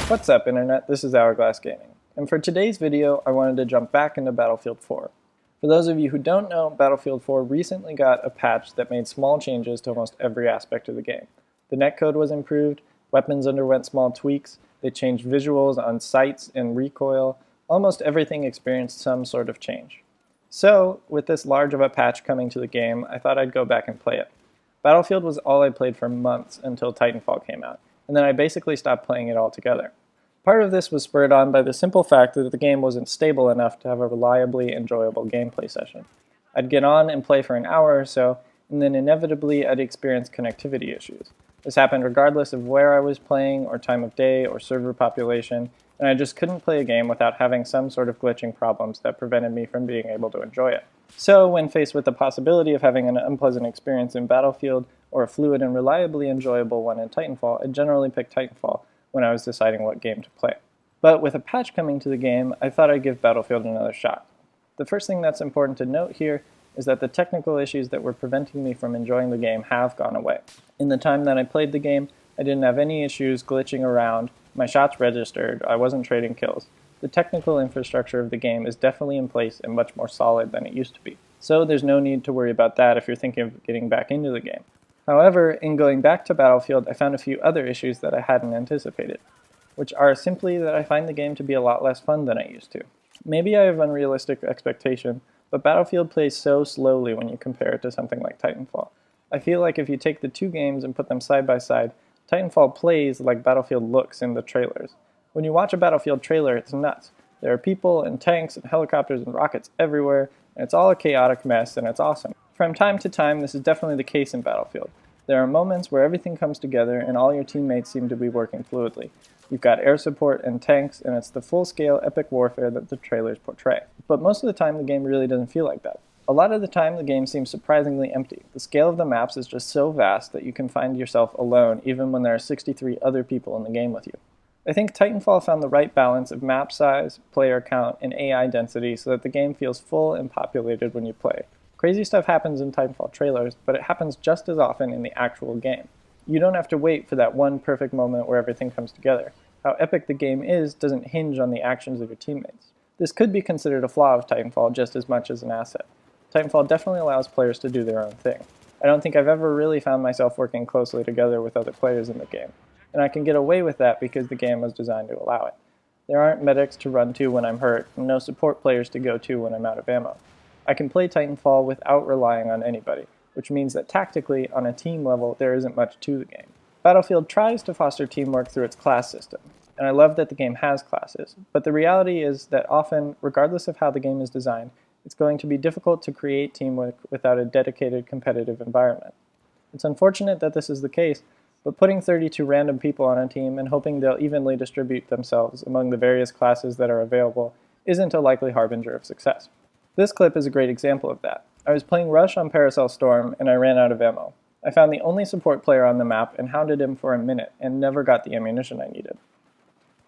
What's up Internet, this is Hourglass Gaming, and for today's video I wanted to jump back into Battlefield 4. For those of you who don't know, Battlefield 4 recently got a patch that made small changes to almost every aspect of the game. The netcode was improved, weapons underwent small tweaks, they changed visuals on sights and recoil, almost everything experienced some sort of change. So, with this large of a patch coming to the game, I thought I'd go back and play it. Battlefield was all I played for months until Titanfall came out, and then I basically stopped playing it altogether. Part of this was spurred on by the simple fact that the game wasn't stable enough to have a reliably enjoyable gameplay session. I'd get on and play for an hour or so, and then inevitably I'd experience connectivity issues. This happened regardless of where I was playing, or time of day, or server population, and I just couldn't play a game without having some sort of glitching problems that prevented me from being able to enjoy it. So, when faced with the possibility of having an unpleasant experience in Battlefield, or a fluid and reliably enjoyable one in Titanfall, I generally picked Titanfall when I was deciding what game to play. But with a patch coming to the game, I thought I'd give Battlefield another shot. The first thing that's important to note here is that the technical issues that were preventing me from enjoying the game have gone away. In the time that I played the game, I didn't have any issues glitching around, my shots registered, I wasn't trading kills. The technical infrastructure of the game is definitely in place and much more solid than it used to be. So there's no need to worry about that if you're thinking of getting back into the game. However, in going back to Battlefield, I found a few other issues that I hadn't anticipated, which are simply that I find the game to be a lot less fun than I used to. Maybe I have unrealistic expectation, but Battlefield plays so slowly when you compare it to something like Titanfall. I feel like if you take the two games and put them side by side, Titanfall plays like Battlefield looks in the trailers. When you watch a Battlefield trailer, it's nuts. There are people and tanks and helicopters and rockets everywhere, and it's all a chaotic mess, and it's awesome. From time to time, this is definitely the case in Battlefield. There are moments where everything comes together and all your teammates seem to be working fluidly. You've got air support and tanks, and it's the full-scale epic warfare that the trailers portray. But most of the time, the game really doesn't feel like that. A lot of the time, the game seems surprisingly empty. The scale of the maps is just so vast that you can find yourself alone even when there are 63 other people in the game with you. I think Titanfall found the right balance of map size, player count, and AI density so that the game feels full and populated when you play. Crazy stuff happens in Titanfall trailers, but it happens just as often in the actual game. You don't have to wait for that one perfect moment where everything comes together. How epic the game is doesn't hinge on the actions of your teammates. This could be considered a flaw of Titanfall just as much as an asset. Titanfall definitely allows players to do their own thing. I don't think I've ever really found myself working closely together with other players in the game, and I can get away with that because the game was designed to allow it. There aren't medics to run to when I'm hurt, and no support players to go to when I'm out of ammo. I can play Titanfall without relying on anybody, which means that tactically, on a team level, there isn't much to the game. Battlefield tries to foster teamwork through its class system, and I love that the game has classes, but the reality is that often, regardless of how the game is designed, it's going to be difficult to create teamwork without a dedicated competitive environment. It's unfortunate that this is the case, but putting 32 random people on a team and hoping they'll evenly distribute themselves among the various classes that are available isn't a likely harbinger of success. This clip is a great example of that. I was playing Rush on Paracel Storm and I ran out of ammo. I found the only support player on the map and hounded him for a minute and never got the ammunition I needed.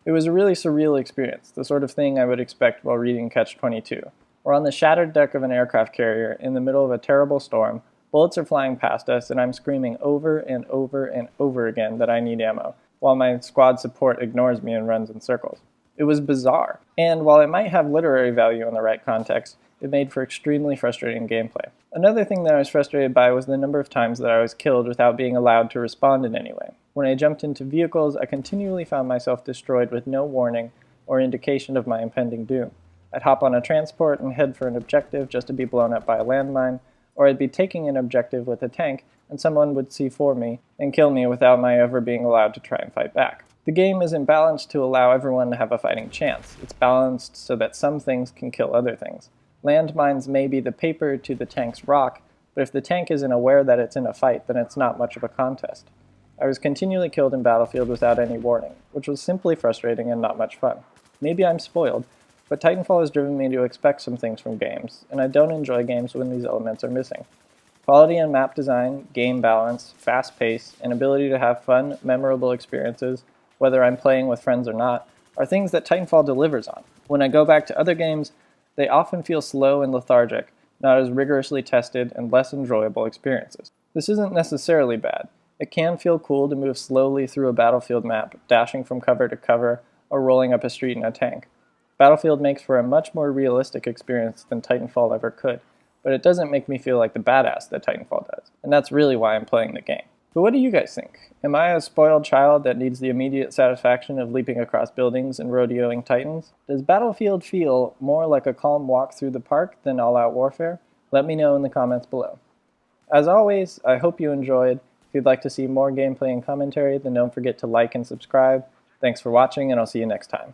It was a really surreal experience, the sort of thing I would expect while reading Catch-22. We're on the shattered deck of an aircraft carrier in the middle of a terrible storm, bullets are flying past us, and I'm screaming over and over and over again that I need ammo, while my squad support ignores me and runs in circles. It was bizarre, and while it might have literary value in the right context, it made for extremely frustrating gameplay. Another thing that I was frustrated by was the number of times that I was killed without being allowed to respond in any way. When I jumped into vehicles, I continually found myself destroyed with no warning or indication of my impending doom. I'd hop on a transport and head for an objective just to be blown up by a landmine, or I'd be taking an objective with a tank and someone would C4 me and kill me without my ever being allowed to try and fight back. The game isn't balanced to allow everyone to have a fighting chance. It's balanced so that some things can kill other things. Landmines may be the paper to the tank's rock, but if the tank isn't aware that it's in a fight, then it's not much of a contest. I was continually killed in Battlefield without any warning, which was simply frustrating and not much fun. Maybe I'm spoiled, but Titanfall has driven me to expect some things from games, and I don't enjoy games when these elements are missing. Quality in map design, game balance, fast pace, and ability to have fun, memorable experiences, whether I'm playing with friends or not, are things that Titanfall delivers on. When I go back to other games, they often feel slow and lethargic, not as rigorously tested and less enjoyable experiences. This isn't necessarily bad. It can feel cool to move slowly through a battlefield map, dashing from cover to cover, or rolling up a street in a tank. Battlefield makes for a much more realistic experience than Titanfall ever could, but it doesn't make me feel like the badass that Titanfall does, and that's really why I'm playing the game. But what do you guys think? Am I a spoiled child that needs the immediate satisfaction of leaping across buildings and rodeoing titans? Does Battlefield feel more like a calm walk through the park than all-out warfare? Let me know in the comments below. As always, I hope you enjoyed. If you'd like to see more gameplay and commentary, then don't forget to like and subscribe. Thanks for watching, and I'll see you next time.